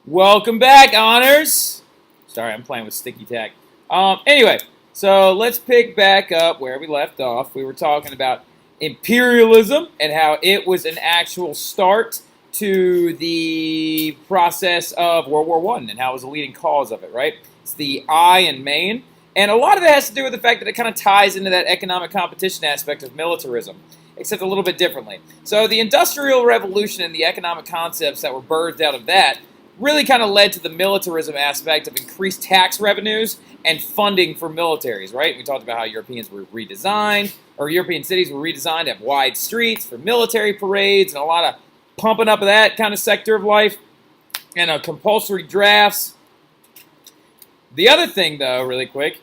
Welcome back, Honors. Sorry, I'm playing with sticky tack. Anyway, so let's pick back up where we left off. We were talking about imperialism and how it was an actual start to the process of World War I and how it was a leading cause of it, right? It's the I in main. And a lot of it has to do with the fact that it kind of ties into that economic competition aspect of militarism, except a little bit differently. So the Industrial Revolution and the economic concepts that were birthed out of that really kind of led to the militarism aspect of increased tax revenues and funding for militaries, right? We talked about how Europeans were redesigned, or European cities were redesigned to have wide streets for military parades and a lot of pumping up of that kind of sector of life, and compulsory drafts. The other thing, though, really quick,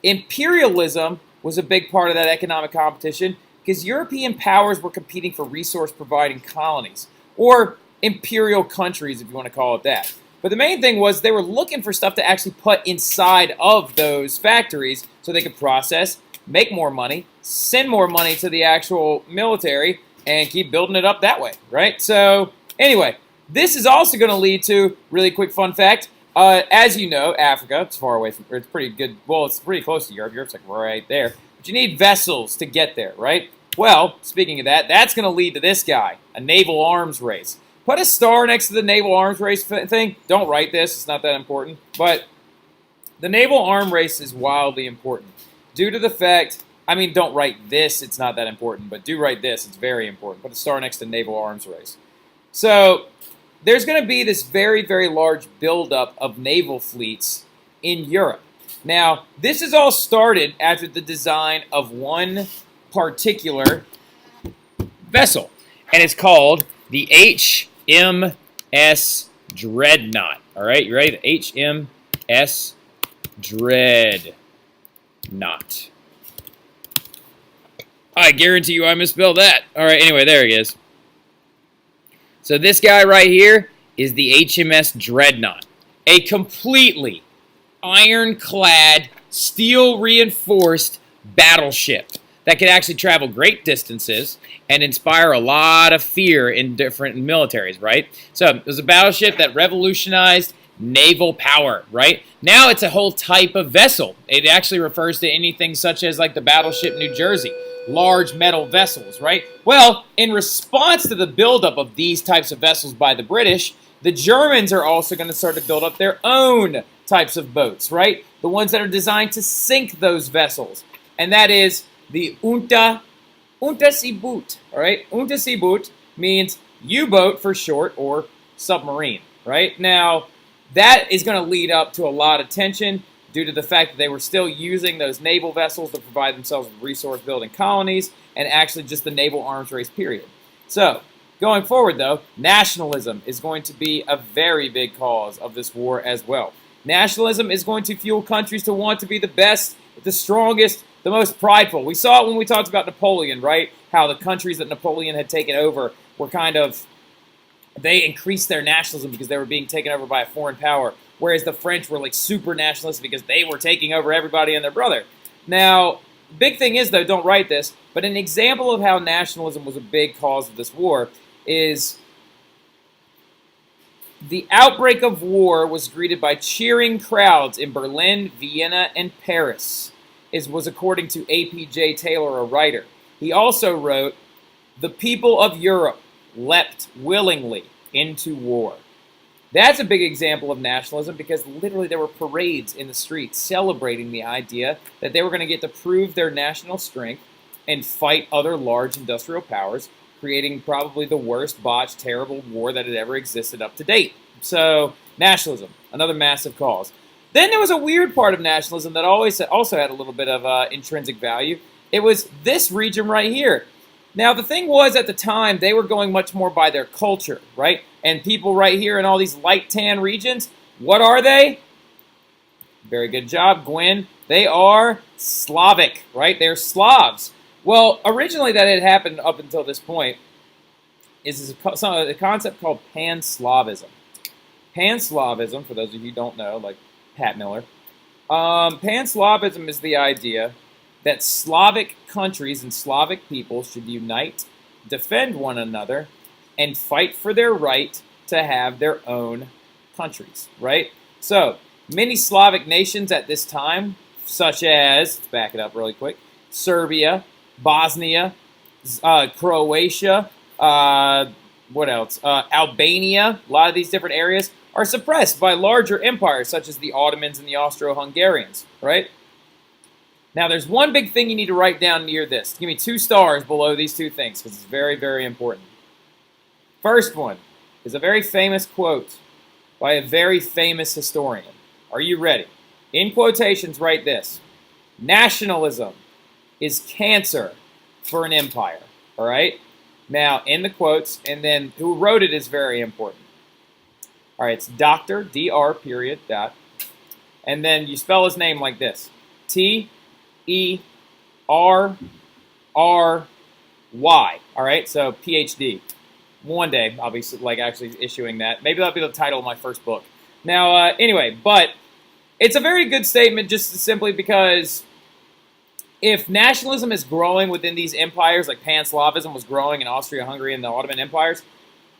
imperialism was a big part of that economic competition because European powers were competing for resource-providing colonies, or imperial countries, if you want to call it that. But the main thing was they were looking for stuff to actually put inside of those factories so they could process, make more money, send more money to the actual military, and keep building it up that way, right? So, anyway, this is also going to lead to, really quick fun fact, as you know, Africa, it's far away from, it's pretty good, well, it's pretty close to Europe. Europe's like right there. But you need vessels to get there, right? Well, speaking of that, that's going to lead to this guy, a naval arms race. Put a star next to the naval arms race thing. Don't write this. It's not that important. But the naval arms race is wildly important due to the fact, I mean, don't write this. It's not that important. But do write this. It's very important. Put a star next to naval arms race. So there's going to be this very, very large buildup of naval fleets in Europe. Now, this is all started after the design of one particular vessel. And it's called the HMS Dreadnought. All right, you ready? The HMS Dreadnought. I guarantee you I misspelled that. All right, anyway, there he is. So this guy right here is the HMS Dreadnought. A completely ironclad, steel-reinforced battleship that could actually travel great distances and inspire a lot of fear in different militaries, right? So it was a battleship that revolutionized naval power, right? Now it's a whole type of vessel. It actually refers to anything such as like the battleship New Jersey, large metal vessels, right? Well, in response to the buildup of these types of vessels by the British, the Germans are also going to start to build up their own types of boats, right? The ones that are designed to sink those vessels. And that is the Unterseeboot, all right? Unterseeboot means U-boat for short, or submarine, right? Now, that is going to lead up to a lot of tension due to the fact that they were still using those naval vessels to provide themselves with resource-building colonies and actually just the naval arms race period. So, going forward, though, nationalism is going to be a very big cause of this war as well. Nationalism is going to fuel countries to want to be the best, the strongest, the most prideful. We saw it when we talked about Napoleon, right? How the countries that Napoleon had taken over were kind of, they increased their nationalism because they were being taken over by a foreign power, whereas the French were like super nationalistic because they were taking over everybody and their brother. Now, big thing is, though, don't write this, but an example of how nationalism was a big cause of this war is the outbreak of war was greeted by cheering crowds in Berlin, Vienna, and Paris. Was according to A.P.J. Taylor, a writer. He also wrote, "The people of Europe leapt willingly into war." That's a big example of nationalism because literally there were parades in the streets celebrating the idea that they were going to get to prove their national strength and fight other large industrial powers, creating probably the worst botched, terrible war that had ever existed up to date. So, nationalism, another massive cause. Then there was a weird part of nationalism that also had a little bit of intrinsic value. It was this region right here. Now, the thing was, at the time, they were going much more by their culture, right? And people right here in all these light tan regions, what are they? Very good job, Gwen. They are Slavic, right? They're Slavs. Well, originally that had happened up until this point is a concept called Pan-Slavism. Pan-Slavism, for those of you who don't know, like Pat Miller. Pan-Slavism is the idea that Slavic countries and Slavic people should unite, defend one another, and fight for their right to have their own countries, right? So, many Slavic nations at this time, such as, let's back it up really quick, Serbia, Bosnia, Croatia, what else? Albania, a lot of these different areas are suppressed by larger empires such as the Ottomans and the Austro-Hungarians, right? Now, there's one big thing you need to write down near this. Give me 2 stars below these 2 things because it's very, very important. First one is a very famous quote by a very famous historian. Are you ready? In quotations, write this. Nationalism is cancer for an empire. All right? Now, in the quotes, and then who wrote it is very important. All right, it's Dr. Dr. period, dot. And then you spell his name like this. T-E-R-R-Y. All right, so PhD. One day I'll be like actually issuing that. Maybe that'll be the title of my first book. Now, anyway, but it's a very good statement just simply because if nationalism is growing within these empires, like Pan-Slavism was growing in Austria-Hungary and the Ottoman empires,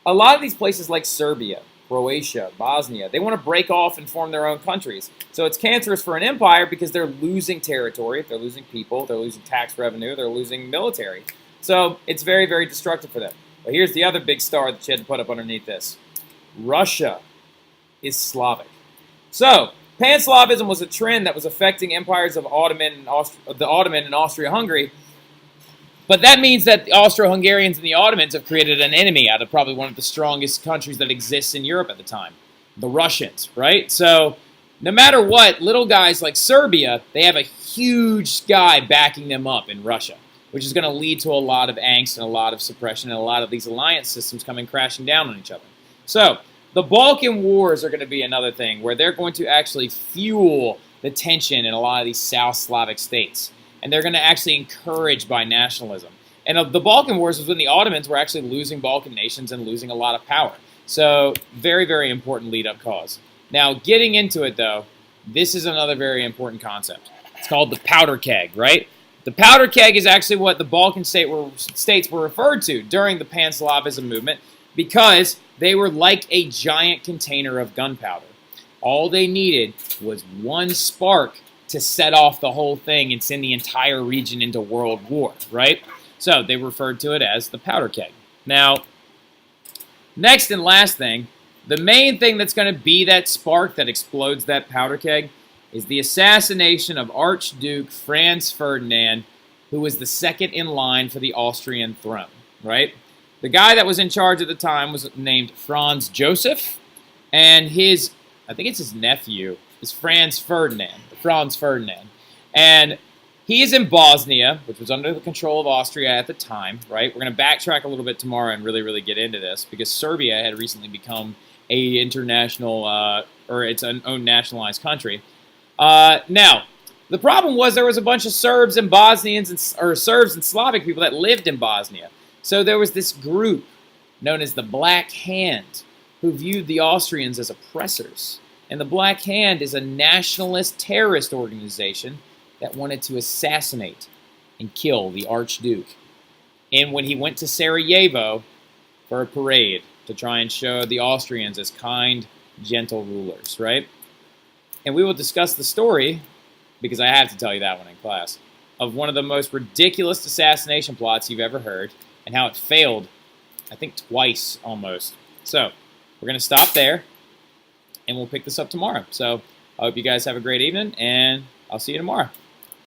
a lot of these places like Serbia, Croatia, Bosnia, they want to break off and form their own countries. So it's cancerous for an empire because they're losing territory, they're losing people, they're losing tax revenue, they're losing military. So it's very, very destructive for them. But here's the other big star that you had to put up underneath this. Russia is Slavic. So Pan-Slavism was a trend that was affecting empires of the Ottoman and Austria-Hungary. But that means that the Austro-Hungarians and the Ottomans have created an enemy out of probably one of the strongest countries that exists in Europe at the time, the Russians, right? So no matter what, little guys like Serbia, they have a huge guy backing them up in Russia, which is going to lead to a lot of angst and a lot of suppression and a lot of these alliance systems coming crashing down on each other. So the Balkan Wars are going to be another thing where they're going to actually fuel the tension in a lot of these South Slavic states. And they're going to actually encourage by nationalism. And the Balkan Wars was when the Ottomans were actually losing Balkan nations and losing a lot of power. So very, very important lead-up cause. Now, getting into it, though, this is another very important concept. It's called the Powder Keg, right? The Powder Keg is actually what the Balkan states were referred to during the Pan-Slavism movement because they were like a giant container of gunpowder. All they needed was one spark to set off the whole thing and send the entire region into world war, right? So they referred to it as the Powder Keg. Now, next and last thing, the main thing that's going to be that spark that explodes that powder keg is the assassination of Archduke Franz Ferdinand, who was the second in line for the Austrian throne, right? The guy that was in charge at the time was named Franz Joseph, and I think it's his nephew, is Franz Ferdinand. And he is in Bosnia, which was under the control of Austria at the time, right? We're going to backtrack a little bit tomorrow and really, really get into this because Serbia had recently become a international, or its own nationalized country. Now, the problem was there was a bunch of Serbs and Bosnians, or Serbs and Slavic people that lived in Bosnia. So there was this group known as the Black Hand who viewed the Austrians as oppressors. And the Black Hand is a nationalist terrorist organization that wanted to assassinate and kill the Archduke. And when he went to Sarajevo for a parade to try and show the Austrians as kind, gentle rulers, right? And we will discuss the story, because I have to tell you that one in class, of one of the most ridiculous assassination plots you've ever heard and how it failed, I think twice almost. So we're going to stop there. And we'll pick this up tomorrow. So I hope you guys have a great evening, and I'll see you tomorrow.